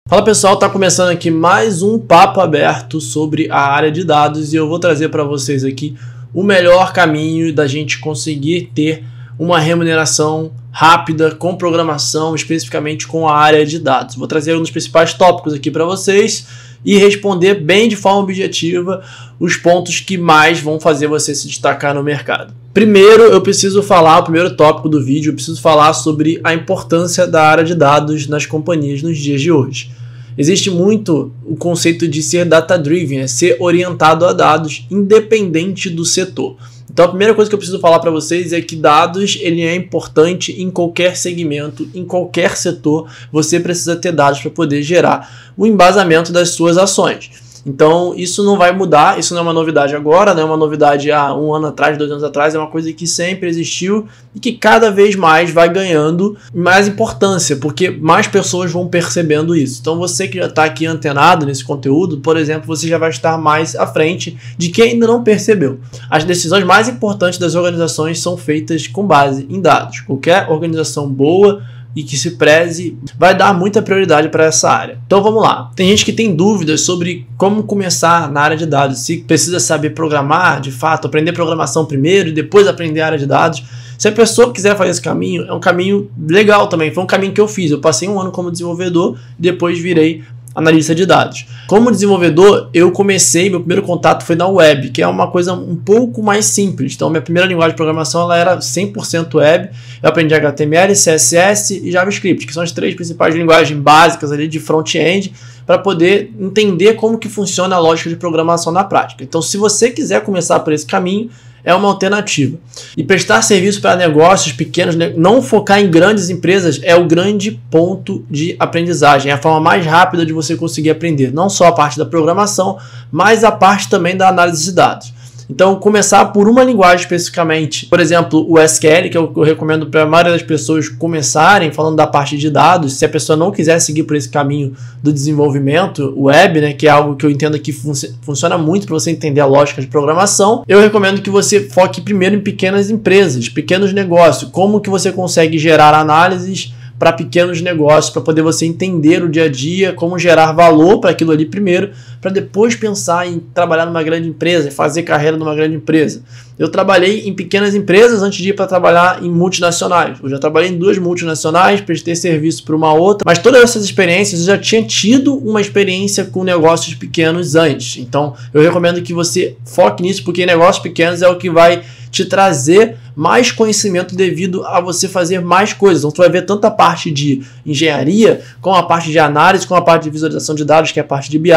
Fala pessoal, tá começando aqui mais um papo aberto sobre a área de dados e eu vou trazer para vocês aqui o melhor caminho da gente conseguir ter uma remuneração rápida com programação, especificamente com a área de dados. Vou trazer um dos principais tópicos aqui para vocês e responder bem de forma objetiva os pontos que mais vão fazer você se destacar no mercado. Primeiro, eu preciso falar, o primeiro tópico do vídeo, eu preciso falar sobre a importância da área de dados nas companhias nos dias de hoje. Existe muito o conceito de ser data-driven, ser orientado a dados, independente do setor. Então a primeira coisa que eu preciso falar para vocês é que dados ele é importante em qualquer segmento, em qualquer setor, você precisa ter dados para poder gerar o embasamento das suas ações. Então isso não vai mudar, isso não é uma novidade agora, não é uma novidade há um ano atrás, 2 anos atrás, é uma coisa que sempre existiu e que cada vez mais vai ganhando mais importância, porque mais pessoas vão percebendo isso. Então você que já está aqui antenado nesse conteúdo, por exemplo, você já vai estar mais à frente de quem ainda não percebeu. As decisões mais importantes das organizações são feitas com base em dados. Qualquer organização boa e que se preze, vai dar muita prioridade para essa área. Então vamos lá. Tem gente que tem dúvidas sobre como começar na área de dados, se precisa saber programar, de fato, aprender programação primeiro e depois aprender a área de dados. Se a pessoa quiser fazer esse caminho, é um caminho legal também, foi um caminho que eu fiz. Eu passei 1 ano como desenvolvedor e depois virei analista de dados. Como desenvolvedor, eu comecei, meu primeiro contato foi na web, que é uma coisa um pouco mais simples. Então, minha primeira linguagem de programação ela era 100% web. Eu aprendi HTML, CSS e JavaScript, que são as 3 principais linguagens básicas ali de front-end, para poder entender como que funciona a lógica de programação na prática. Então, se você quiser começar por esse caminho, é uma alternativa. E prestar serviço para negócios pequenos, não focar em grandes empresas, é o grande ponto de aprendizagem. É a forma mais rápida de você conseguir aprender. Não só a parte da programação, mas a parte também da análise de dados. Então, começar por uma linguagem especificamente, por exemplo, o SQL, que é o que eu recomendo para a maioria das pessoas começarem, falando da parte de dados. Se a pessoa não quiser seguir por esse caminho do desenvolvimento web, né, que é algo que eu entendo que funciona muito para você entender a lógica de programação, eu recomendo que você foque primeiro em pequenas empresas, pequenos negócios, como que você consegue gerar análises para pequenos negócios, para poder você entender o dia a dia, como gerar valor para aquilo ali primeiro, para depois pensar em trabalhar numa grande empresa, fazer carreira numa grande empresa. Eu trabalhei em pequenas empresas antes de ir para trabalhar em multinacionais. Eu já trabalhei em 2 multinacionais, prestei serviço para uma outra, mas todas essas experiências eu já tinha tido uma experiência com negócios pequenos antes. Então eu recomendo que você foque nisso, porque negócios pequenos é o que vai te trazer mais conhecimento devido a você fazer mais coisas. Então, você vai ver tanto a parte de engenharia, como a parte de análise, como a parte de visualização de dados, que é a parte de BI,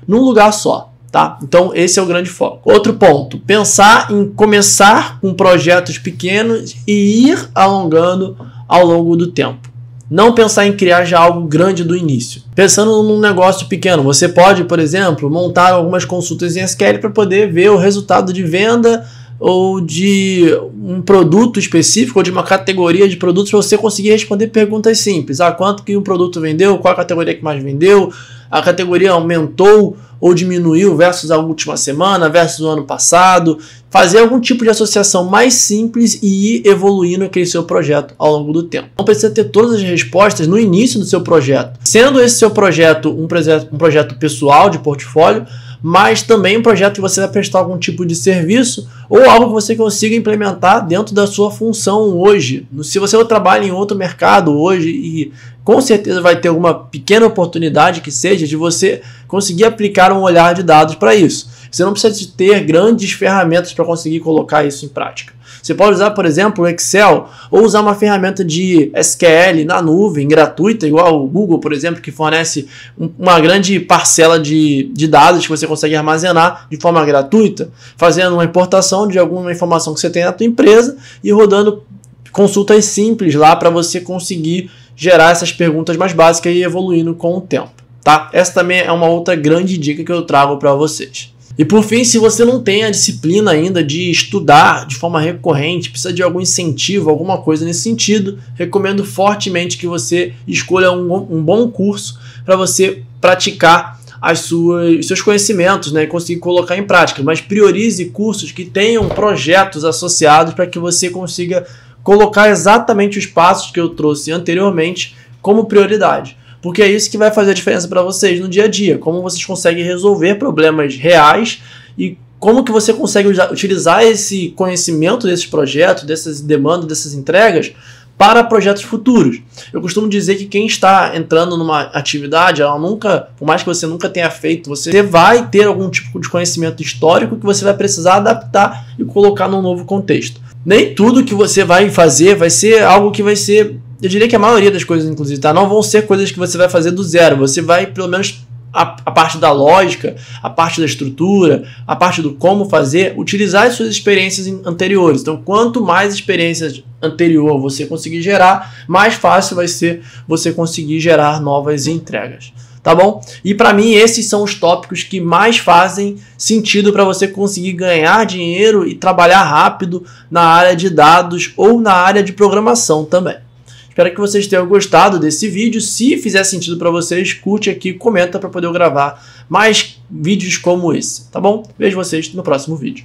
num lugar só, tá? Então, esse é o grande foco. Outro ponto, pensar em começar com projetos pequenos e ir alongando ao longo do tempo. Não pensar em criar já algo grande do início. Pensando num negócio pequeno, você pode, por exemplo, montar algumas consultas em SQL para poder ver o resultado de venda ou de um produto específico, ou de uma categoria de produtos, para você conseguir responder perguntas simples. Quanto que um produto vendeu? Qual a categoria que mais vendeu? A categoria aumentou ou diminuiu versus a última semana, versus o ano passado? Fazer algum tipo de associação mais simples e ir evoluindo aquele seu projeto ao longo do tempo. Não precisa ter todas as respostas no início do seu projeto. Sendo esse seu projeto um projeto pessoal de portfólio, mas também um projeto que você vai prestar algum tipo de serviço ou algo que você consiga implementar dentro da sua função hoje. Se você trabalha em outro mercado hoje e com certeza vai ter alguma pequena oportunidade que seja de você conseguir aplicar um olhar de dados para isso. Você não precisa ter grandes ferramentas para conseguir colocar isso em prática. Você pode usar, por exemplo, o Excel ou usar uma ferramenta de SQL na nuvem, gratuita, igual o Google, por exemplo, que fornece uma grande parcela de dados que você consegue armazenar de forma gratuita, fazendo uma importação de alguma informação que você tem na tua empresa e rodando consultas simples lá para você conseguir gerar essas perguntas mais básicas e ir evoluindo com o tempo, tá? Essa também é uma outra grande dica que eu trago para vocês. E por fim, se você não tem a disciplina ainda de estudar de forma recorrente, precisa de algum incentivo, alguma coisa nesse sentido, recomendo fortemente que você escolha um bom curso para você praticar os seus conhecimentos, né, e conseguir colocar em prática. Mas priorize cursos que tenham projetos associados para que você consiga colocar exatamente os passos que eu trouxe anteriormente como prioridade. porque é isso que vai fazer a diferença para vocês no dia a dia, como vocês conseguem resolver problemas reais e como que você consegue utilizar esse conhecimento desses projetos, dessas demandas, dessas entregas para projetos futuros. Eu costumo dizer que quem está entrando numa atividade, ela nunca, por mais que você nunca tenha feito, você vai ter algum tipo de conhecimento histórico que você vai precisar adaptar e colocar num novo contexto. Nem tudo que você vai fazer vai ser algo que vai ser, eu diria que a maioria das coisas, inclusive, tá? Não vão ser coisas que você vai fazer do zero. Você vai, pelo menos, a parte da lógica, a parte da estrutura, a parte do como fazer, utilizar as suas experiências anteriores. Então, quanto mais experiências anterior você conseguir gerar, mais fácil vai ser você conseguir gerar novas entregas. Tá bom? E para mim, esses são os tópicos que mais fazem sentido para você conseguir ganhar dinheiro e trabalhar rápido na área de dados ou na área de programação também. Espero que vocês tenham gostado desse vídeo. Se fizer sentido para vocês, curte aqui, comenta para poder eu gravar mais vídeos como esse, tá bom? Vejo vocês no próximo vídeo.